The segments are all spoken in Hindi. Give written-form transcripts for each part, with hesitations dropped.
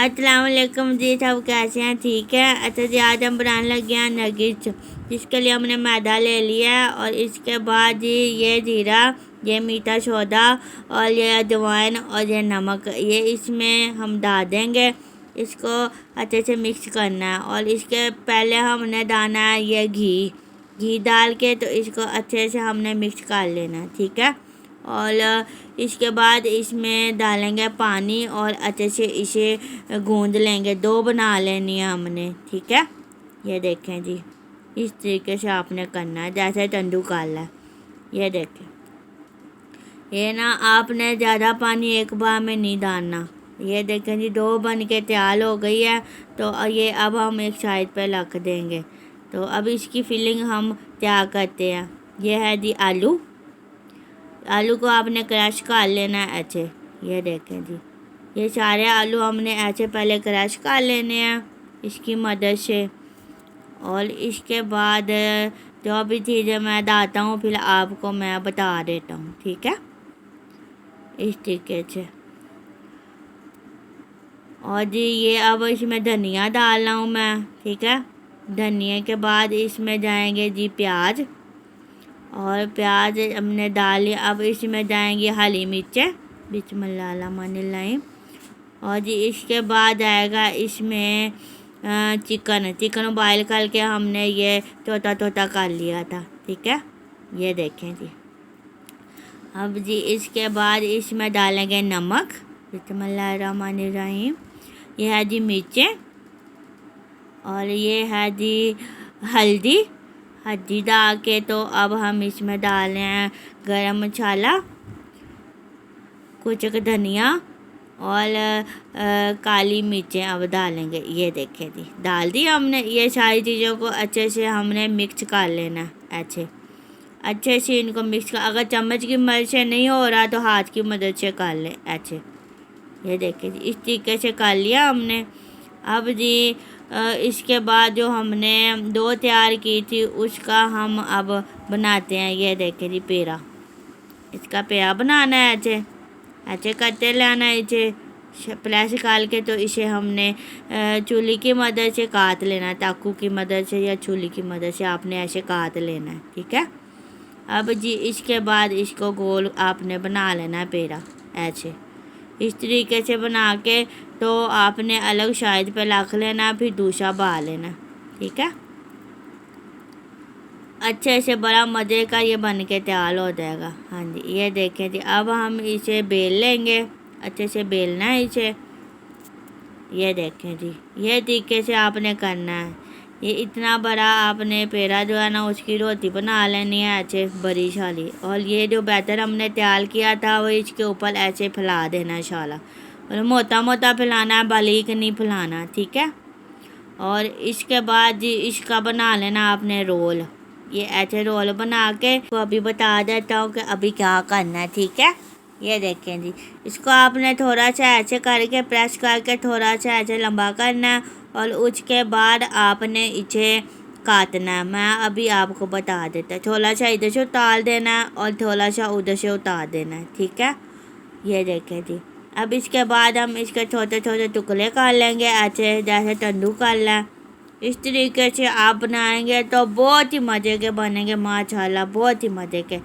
अस्सलाम वालेकुम जी, सब कैसे हैं? ठीक है। अच्छा जी, आज हम बनाने लगे हैं नगिट्स, जिसके लिए हमने मैदा ले लिया है और इसके बाद जी ये जीरा, ये मीठा सोडा और ये अजवाइन और ये नमक, ये इसमें हम डाल देंगे। इसको अच्छे से मिक्स करना है और इसके पहले हमने डालना है ये घी डाल के, तो इसको अच्छे से हमने मिक्स कर लेना है, ठीक है। और इसके बाद इसमें डालेंगे पानी और अच्छे से इसे गूंद लेंगे। डो बना लेनी है हमने, ठीक है। ये देखें जी, इस तरीके से आपने करना है जैसे तंदूर काला है। ये देखें, ये ना आपने ज़्यादा पानी एक बार में नहीं डालना। ये देखें जी, डो बन के तैयार हो गई है। तो ये अब हम एक साइड पे रख देंगे। तो अब इसकी फिलिंग हम तैयार करते हैं। ये है जी आलू को आपने क्रश कर लेना है ऐसे। ये देखें जी, ये सारे आलू हमने ऐसे पहले क्रश कर लेने हैं इसकी मदद से। और इसके बाद जो भी चीज़ें मैं डालता हूँ फिर आपको मैं बता देता हूँ, ठीक है, इस तरीके से। और जी ये अब इसमें धनिया डाल रहा हूँ मैं, ठीक है। धनिया के बाद इसमें जाएंगे जी प्याज, और प्याज हमने डाल लिया। अब इसमें जाएंगी हरी मिर्चें, बिस्मिल्लाहिर्रहमानिर्रहीम। और जी इसके बाद आएगा इसमें चिकन बॉयल करके हमने ये छोटा कर लिया था, ठीक है। ये देखें जी। अब जी इसके बाद इसमें डालेंगे नमक, बिस्मिल्लाहिर्रहमानिर्रहीम। ये है जी मिर्चें, और ये है जी हल्दी डाल के। तो अब हम इसमें डाल रहे हैं गरम मसाला, कुछ धनिया और काली मिर्चें अब डालेंगे। ये देखें जी, डाल दी हमने। ये सारी चीज़ों को अच्छे से हमने मिक्स कर लेना है अच्छे से इनको मिक्स कर। अगर चम्मच की मदद से नहीं हो रहा तो हाथ की मदद से कर लें ऐसे। ये देखें जी, इस तरीके से कर लिया हमने। अब जी इसके बाद जो हमने डो तैयार की थी उसका हम अब बनाते हैं। ये देखें जी पेड़ा, इसका पेड़ा बनाना है ऐसे करते लाना है इसे प्रेस निकाल के। तो इसे हमने चूल्ही की मदद से काट लेना है, चाकू की मदद से या चूल्ही की मदद से आपने ऐसे काट लेना है, ठीक है। अब जी इसके बाद इसको गोल आपने बना लेना है पेड़ा ऐसे, इस तरीके से बना के। तो आपने अलग साइड पे रख लेना, फिर दूसरा बना लेना, ठीक है। अच्छे से बड़ा मज़े का ये बन के तैयार हो जाएगा। हाँ जी, ये देखें जी, अब हम इसे बेल लेंगे, अच्छे से बेलना है इसे। ये देखें जी, ये तरीके से आपने करना है। ये इतना बड़ा आपने पेड़ा जो है ना उसकी रोटी बना लेनी है ऐसे बड़ी शाली। और ये जो बैटर हमने तैयार किया था वो इसके ऊपर ऐसे फैला देना है शाला, और मोटा फैलाना है, बारीक नहीं फैलाना, ठीक है। और इसके बाद जी इसका बना लेना आपने रोल। ये ऐसे रोल बना के तो अभी बता देता हूँ कि अभी क्या करना है, ठीक है। ये देखें जी, इसको आपने थोड़ा सा ऐसे करके प्रेस करके थोड़ा सा ऐसे लंबा करना है, और उसके बाद आपने इसे काटना है। मैं अभी आपको बता देता हूँ, थोड़ा सा इधर से उतार देना है और थोड़ा सा उधर से उतार देना है, ठीक है। ये देखें जी, अब इसके बाद हम इसके छोटे टुकड़े कर लेंगे ऐसे जैसे तंदूर कर लें। इस तरीके से आप बनाएंगे तो बहुत ही मज़े के बनेंगे माशाल्लाह, बहुत ही मज़े के।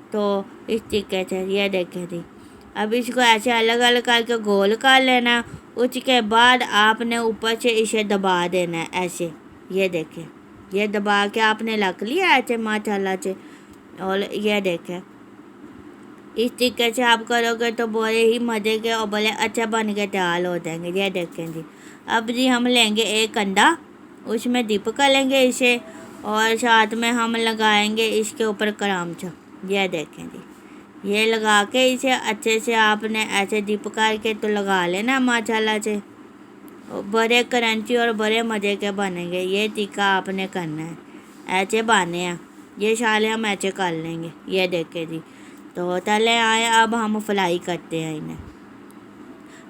तो इस तरीके से ये देखें जी, अब इसको ऐसे अलग अलग करके गोल कर लेना। उसके बाद आपने ऊपर से इसे दबा देना है ऐसे। ये देखें, ये दबा के आपने रख लिया ऐसे माशाल्लाह से। और ये देखें, इस तरीके से आप करोगे तो बड़े ही मज़े के और बड़े अच्छा बन के तैयार हो जाएंगे। ये देखें जी, अब जी हम लेंगे एक अंडा, उसमें डिप कर लेंगे इसे, और साथ में हम लगाएंगे इसके ऊपर करामचा। ये देखें जी, ये लगा के इसे अच्छे से आपने ऐसे डिप करके तो लगा लेना माशाल्लाह से। बड़े क्रंची और बड़े मज़े के बनेंगे। ये टिक्का आपने करना है, ऐसे बने हैं ये साले हम ऐसे कर लेंगे। ये देखें जी, तो तले आए, अब हम फ्राई करते हैं इन्हें,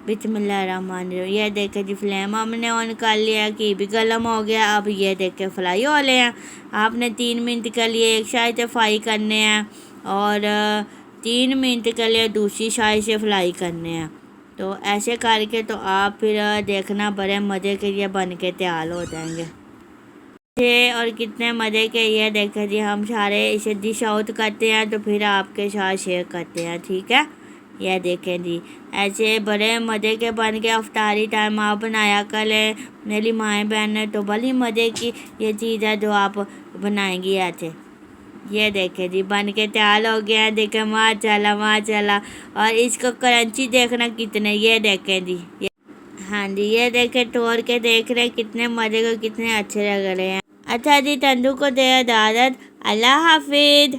बिस्मिल्लाहिर्रहमानिर्रहीम। ये देखें जी, फ्लेम हमने ऑन कर लिया, घी भी गर्म हो गया। अब ये देखें फ्राई हो रहे हैं। आपने 3 मिनट के लिए एक साइड से फ्राई करने हैं और 3 मिनट के लिए दूसरी साइड से फ्राई करने हैं। तो ऐसे करके तो आप फिर देखना बड़े मज़े के ये बन के तैयार हो जाएंगे। और कितने मज़े के ये देखें जी, हम सारे इसे डिश आउट करते हैं तो फिर आपके साथ शेयर करते हैं, ठीक है। यह देखें जी, ऐसे बड़े मज़े के बन के अफ्तारी टाइम आप बनाया करें। मेरी माएँ बहन तो बड़ी मज़े की ये चीज़ है जो आप बनाएंगी ऐसे। ये देखें जी, बन के तैयार हो गया है। देखें माशाल्लाह माशाल्लाह। और इसको क्रंची देखना कितने, ये देखें जी, हाँ जी, ये देखें तोड़ के देख रहे कितने मज़े के, कितने अच्छे लग रहे हैं। अच्छा जी, तंदू को दे इजाज़त। अल्लाह हाफिज़।